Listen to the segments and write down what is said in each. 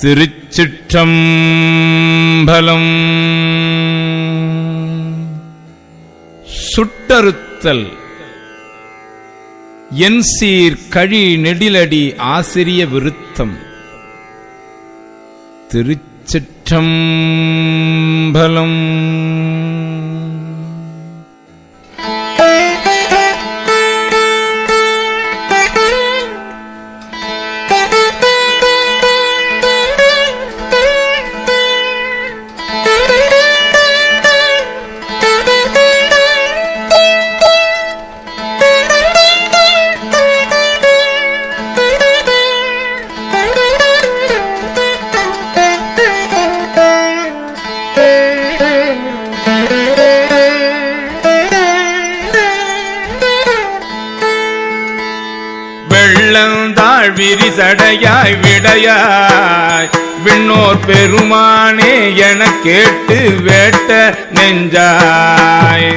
திருச்சிற்றம்பலம். சுட்டறுத்தல் என் சீர் கழி நெடிலடி ஆசிரிய விருத்தம். திருச்சிற்றம்பலம். வெள்ளந்தாள் விரிசடையாய் விடையாய் விண்ணோர் பெருமானே என கேட்டு வேட்ட நெஞ்சாய்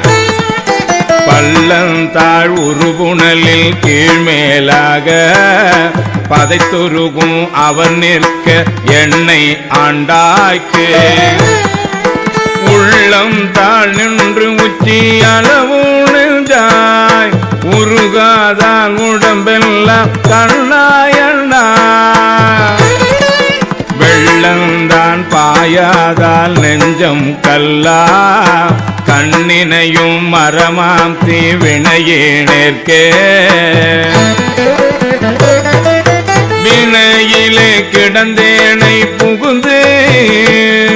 பள்ளந்தாள் உருபுணலில் கீழ்மேலாக பதைத்துருகும் அவர் நிற்க என்னை ஆண்டாய்க்கு உள்ளம் தாழ் நின்று உச்சி அளவு நெஞ்சாய் உருகாதால் உடம்பெல்லாம் கண்ணாயண்ணா வெள்ளந்தான் பாயாதால் நெஞ்சம் கல்லா கண்ணினையும் மரமாம் தீவினையே நேர்க்கே வினையிலே கிடந்தேனை புகுந்து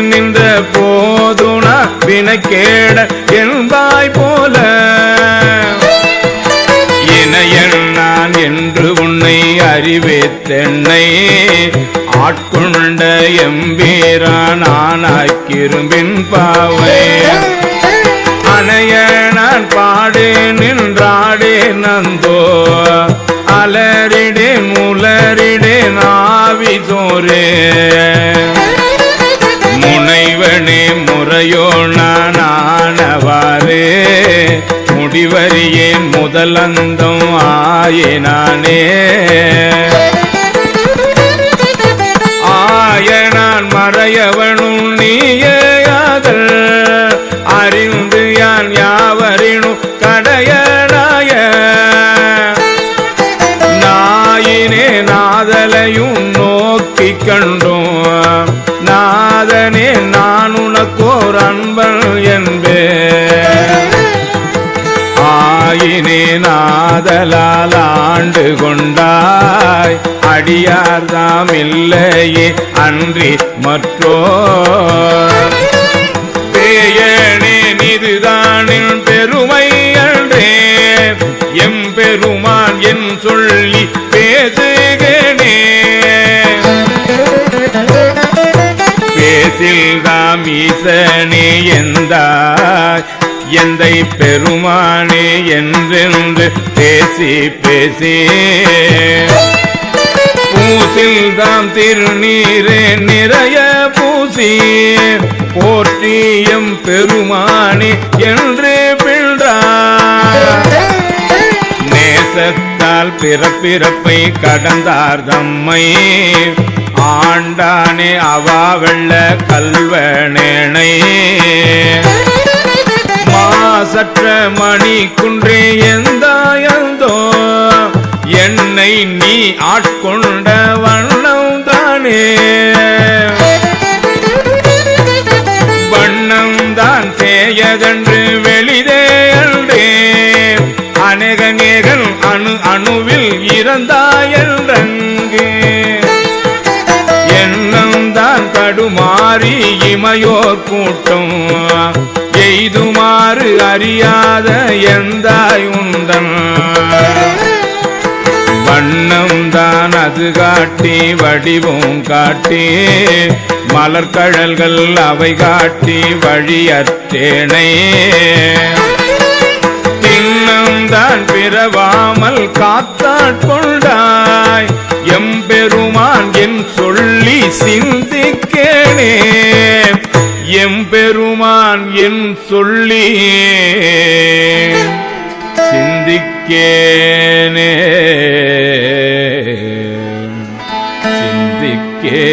நின்ற போதுனா வினைக்கேட என்பாய் போல நான் என்று உன்னை அறிவேத்தென்னை ஆட்கொண்ட எம்பீரானாக்கிரும்பின் பாவை அணைய நான் பாடு நின்றாடே நந்தோ அலரிடே முலரிடே நாவி சோரே முனைவனே முறையோ நானவாறு முடிவறியேன் முதலந்தம் ஆயினானே ஆயனான் மறையவனும் நீயாதல் அறிந்து யான் யாவரினும் கடையனாய நாயினே நாதலையும் நோக்கி கண்டோம் நாதனே நான் உனக்கோர் அன்பன் என்பே ஆயினே நாதலால் ஆண்டு கொண்டாய் அடியார்தாம் இல்லையே அன்றி மற்றோ பேயனே இதுதானின் பெருமை அன்றே எம்பெருமான் என் சொல்லி பேசுகனே பேசில்தாம் ஈசனே எந்தாய் எந்தை பெருமானே என்றென்று பேசி பேசி பூசில்தாம் திருநீரே நிறைய பூசி போற்றியம் பெருமானே என்று பிழ்றார் நேசத்தால் பிறப்பிறப்பை கடந்தார் தம்மை ஆண்டானே அவா வெள்ள கல்வனேனை மாசற்ற மணி குன்றே எந்தாயந்தோ என்னை நீ ஆட்கொண்ட வண்ணம் தானே வண்ணம் தான் சேயதென்று வெளிதே அன்றே அநேகநேகன் அணு அணுவில் இறந்தாயன்றங்கு எண்ணம் தான் தடுமாறி இமையோர் கூட்டம் எய்துமாறு அறியாத எந்தாய் உந்தன் வண்ணம் தான் அது காட்டி வடிவும் காட்டி மலர்கழல்கள் அவை காட்டி வழியற்றேனை தின்னம் தான் பிறவாமல் காத்தாட்கொண்டாய் எம்பெருமான் என் சொல்லி சிந்திக்கேனே எம்பெருமான் என் சொல்லி சிந்திக்கேனே சிந்திக்கே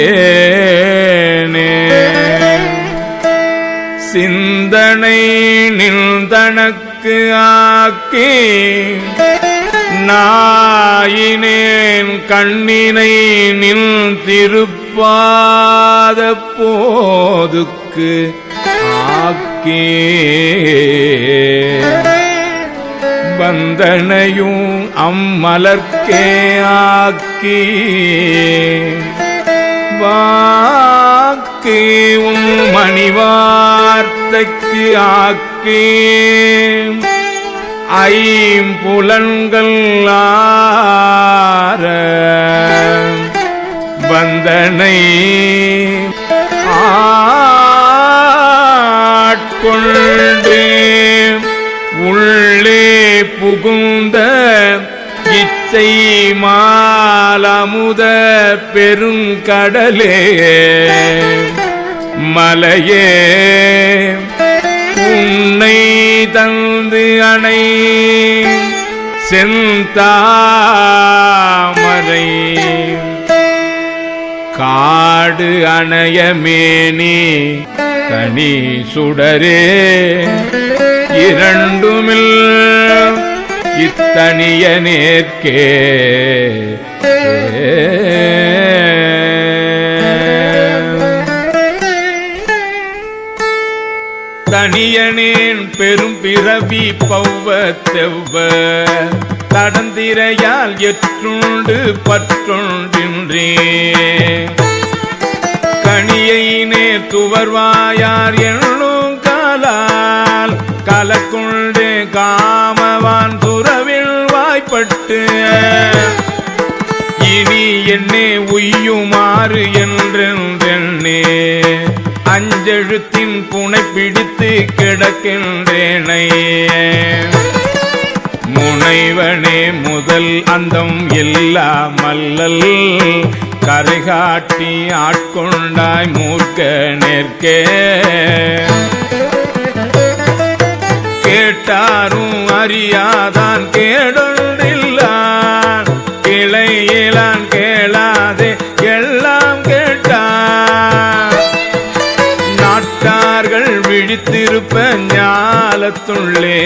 சிந்தனை நின்றனக்கு ஆக்கி நாயினேன் கண்ணினை நின் திருப்பாத போதுக்கு ஆக்கி வந்தனையும் அம்மலர்க்கே ஆக்கி வாக்கி உன் மணிவார்த்தைக்கு ஆக்கி ஐம்புலன்கள் ஆர வந்தனை ஆட்கொண்டு உள்ளே புகுந்த இச்சை மாலமுத பெருங்கடலே மலையே உன்னை தந்து அணை செந்தாமரை காடு அணையமேனி தனி சுடரே இரண்டுமில் இத்தனிய நேர்க்கே தனியனேன் பெரும் பிறவி பௌவ தெவ்வ தடந்திரையால் எற்றுண்டு பற்றொன்றின்றே கனியினே துவர்வாயார் என்னும் காலால் கலக்குண்டு காமவான் துறவில் வாய்ப்பட்டு இனி என்னே உய்யுமாறு என்றென்றெண்ணே அஞ்செழுத்தின் புனை பிடித்து கிடக்கின்றேனை முனைவனே முதல் அந்தம் எல்லா மல்லல் கரைகாட்டி ஆட்கொண்டாய் மூர்க்க நேர்க்கே கேட்டாரும் அறியாதான் கேடொன்றில்லான் கிளையிலான் கேளாதே எல்லாம் கேட்டான் நாட்டார்கள் விழித்திருப்ப ஞாலத்துள்ளே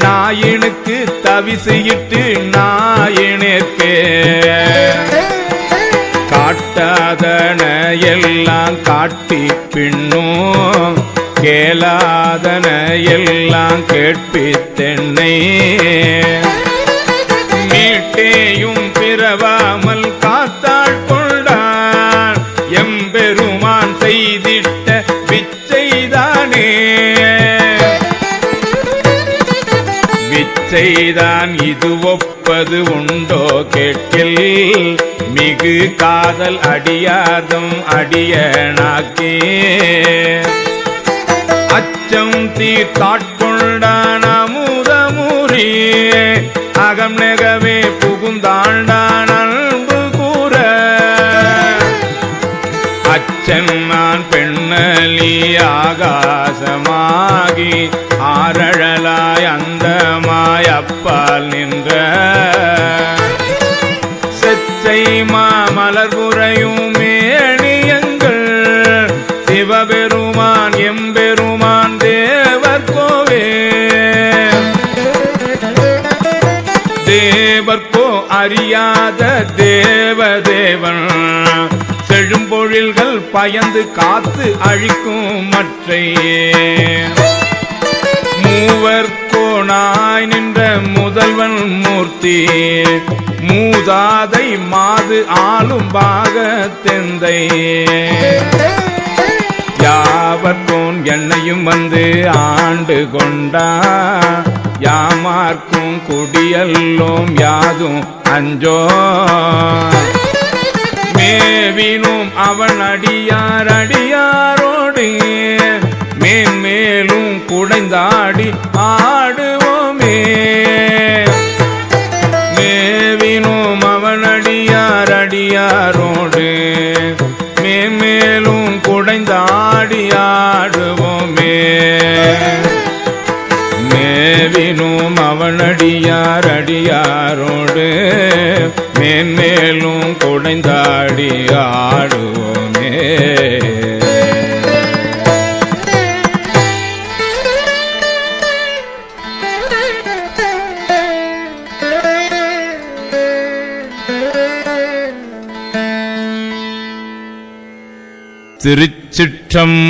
நாயினுக்கு தவிசையிட்டு நாயினேற்கே காட்டாதன எல்லாம் காட்டி பின்னும் கேளாதன எல்லாம் கேட்பித்தென்னை மீட்டேயும் பிறவாமல் காத்தாள் கொண்டான் எம்பெருமான் செய்திட்ட விச்சைதானே விச்சைதான் இது ஒப்பது உண்டோ கேட்கில் மிகு காதல் அடியார்தம் அடியனாக்கே அச்சம் தீர்த்தாட்கொண்டான் அமுதமுறி அகம் நெகவே புகுந்தாண்டான் அன்பு கூற அச்சன் நான் பெண்ணலி ஆகாசமாகி ஆரழலாய் அந்தமாய் அப்பால் நின்ற செச்சை மாமலர்புரையும் மேணியங்கள் சிவபெருமான் எம்பெருமான் தேவர் கோவே தேவர்கோ அறியாத தேவதேவன் செழும்பொழில்கள் பயந்து காத்து அழிக்கும் மற்றையே மூவர்கோனாய் நின்ற முதல்வன் மூர்த்தி மூதாதை மாது ஆளும் பாகத்தெந்தை யாவர்கோன் என்னையும் வந்து ஆண்டு கொண்டா யாமார்க்கும் குடியல்லோம் யாதும் அஞ்சோ மேவினும் அவன் அடியார் அடியாரோடு மேன்மேலும் குடைந்தாடி ஆடுவோமே மேவினும் அவன் அடியார் அடியாரோடு மேன்மேலும் குடைந்தாடி ஆடுவோமே மேவினும் அவனடியார் அடியாரோடு மேன்மேலும் குடைந்தாடி ஆடுவோமே திருச்சிற்றம்பலம்.